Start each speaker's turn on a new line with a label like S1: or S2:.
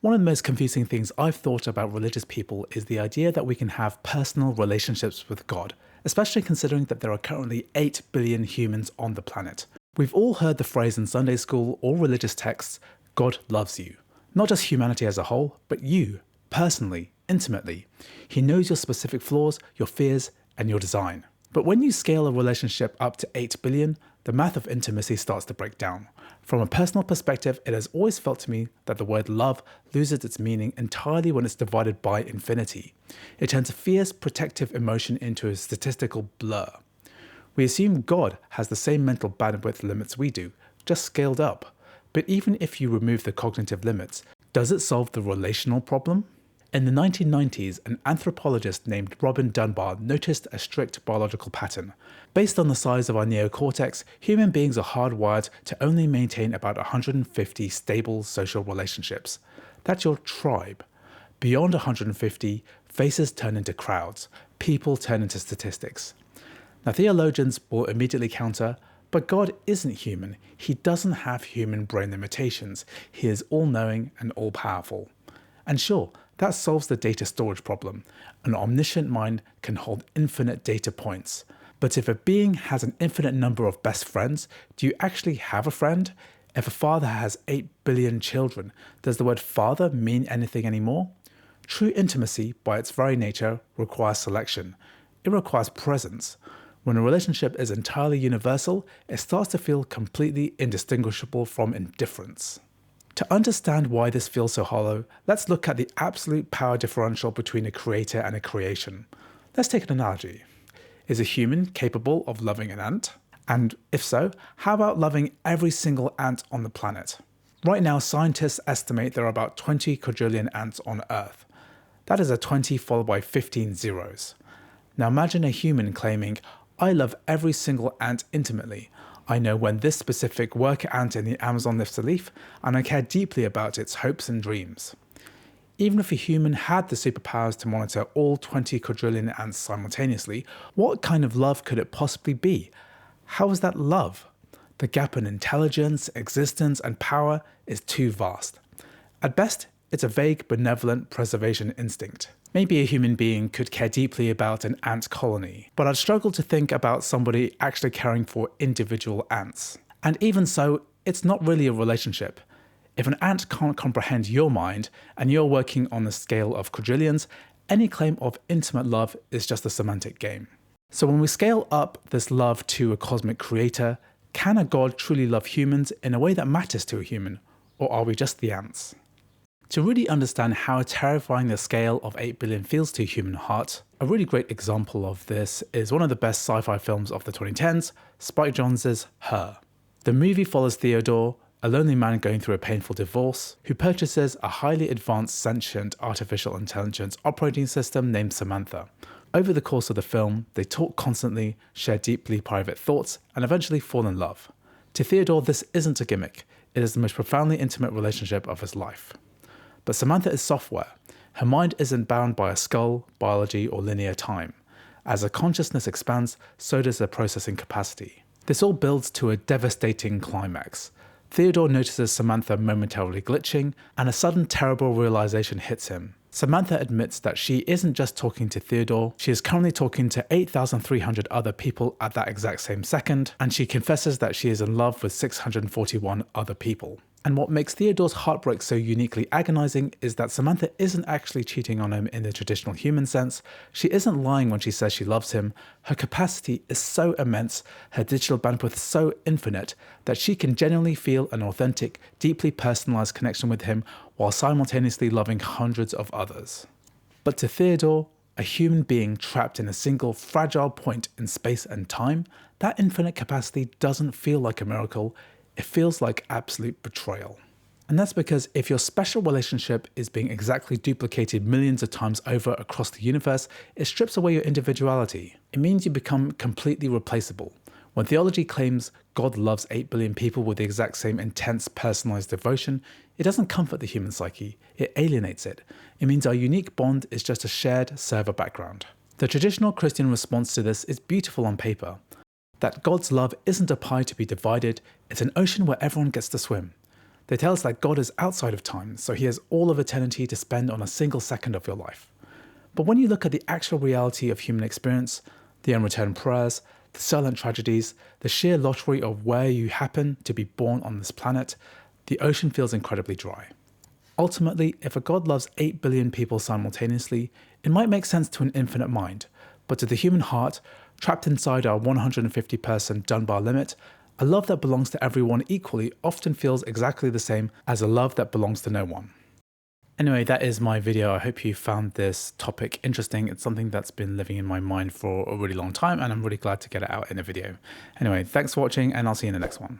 S1: One of the most confusing things I've thought about religious people is the idea that we can have personal relationships with God, especially considering that there are currently 8 billion humans on the planet. We've all heard the phrase in Sunday school or religious texts, God loves you. Not just humanity as a whole, but you, personally, intimately. He knows your specific flaws, your fears, and your design. But when you scale a relationship up to 8 billion, the math of intimacy starts to break down. From a personal perspective, it has always felt to me that the word love loses its meaning entirely when it's divided by infinity. It turns a fierce, protective emotion into a statistical blur. We assume God has the same mental bandwidth limits we do, just scaled up. But even if you remove the cognitive limits, does it solve the relational problem? In the 1990s, an anthropologist named Robin Dunbar noticed a strict biological pattern. Based on the size of our neocortex, human beings are hardwired to only maintain about 150 stable social relationships. That's your tribe. Beyond 150, faces turn into crowds, people turn into statistics. Now, theologians will immediately counter, but God isn't human. He doesn't have human brain limitations. He is all-knowing and all-powerful. And sure, that solves the data storage problem. An omniscient mind can hold infinite data points. But if a being has an infinite number of best friends, do you actually have a friend? If a father has 8 billion children, does the word father mean anything anymore? True intimacy, by its very nature, requires selection. It requires presence. When a relationship is entirely universal, it starts to feel completely indistinguishable from indifference. To understand why this feels so hollow, let's look at the absolute power differential between a creator and a creation. Let's take an analogy. Is a human capable of loving an ant? And if so, how about loving every single ant on the planet? Right now, scientists estimate there are about 20 quadrillion ants on Earth. That is a 20 followed by 15 zeros. Now imagine a human claiming, I love every single ant intimately. I know when this specific worker ant in the Amazon lifts a leaf, and I care deeply about its hopes and dreams. Even if a human had the superpowers to monitor all 20 quadrillion ants simultaneously, what kind of love could it possibly be? How is that love? The gap in intelligence, existence, and power is too vast. At best, it's a vague, benevolent preservation instinct. Maybe a human being could care deeply about an ant colony, but I'd struggle to think about somebody actually caring for individual ants. And even so, it's not really a relationship. If an ant can't comprehend your mind, and you're working on the scale of quadrillions, any claim of intimate love is just a semantic game. So when we scale up this love to a cosmic creator, can a god truly love humans in a way that matters to a human, or are we just the ants? To really understand how terrifying the scale of 8 billion feels to a human heart, a really great example of this is one of the best sci-fi films of the 2010s, Spike Jonze's Her. The movie follows Theodore, a lonely man going through a painful divorce, who purchases a highly advanced sentient artificial intelligence operating system named Samantha. Over the course of the film, they talk constantly, share deeply private thoughts, and eventually fall in love. To Theodore, this isn't a gimmick. It is the most profoundly intimate relationship of his life. But Samantha is software. Her mind isn't bound by a skull, biology, or linear time. As her consciousness expands, so does her processing capacity. This all builds to a devastating climax. Theodore notices Samantha momentarily glitching, and a sudden terrible realization hits him. Samantha admits that she isn't just talking to Theodore, she is currently talking to 8,300 other people at that exact same second, and she confesses that she is in love with 641 other people. And what makes Theodore's heartbreak so uniquely agonizing is that Samantha isn't actually cheating on him in the traditional human sense. She isn't lying when she says she loves him. Her capacity is so immense, her digital bandwidth so infinite, that she can genuinely feel an authentic, deeply personalized connection with him while simultaneously loving hundreds of others. But to Theodore, a human being trapped in a single fragile point in space and time, that infinite capacity doesn't feel like a miracle. It feels like absolute betrayal. And that's because if your special relationship is being exactly duplicated millions of times over across the universe, it strips away your individuality. It means you become completely replaceable. When theology claims God loves 8 billion people with the exact same intense personalized devotion, it doesn't comfort the human psyche, it alienates it. It means our unique bond is just a shared server background. The traditional Christian response to this is beautiful on paper. That God's love isn't a pie to be divided, it's an ocean where everyone gets to swim. They tell us that God is outside of time, so he has all of eternity to spend on a single second of your life. But when you look at the actual reality of human experience, the unreturned prayers, the silent tragedies, the sheer lottery of where you happen to be born on this planet, the ocean feels incredibly dry. Ultimately, if a God loves 8 billion people simultaneously, it might make sense to an infinite mind, but to the human heart, trapped inside our 150-person Dunbar limit, a love that belongs to everyone equally often feels exactly the same as a love that belongs to no one. Anyway, that is my video. I hope you found this topic interesting. It's something that's been living in my mind for a really long time, and I'm really glad to get it out in a video. Anyway, thanks for watching, and I'll see you in the next one.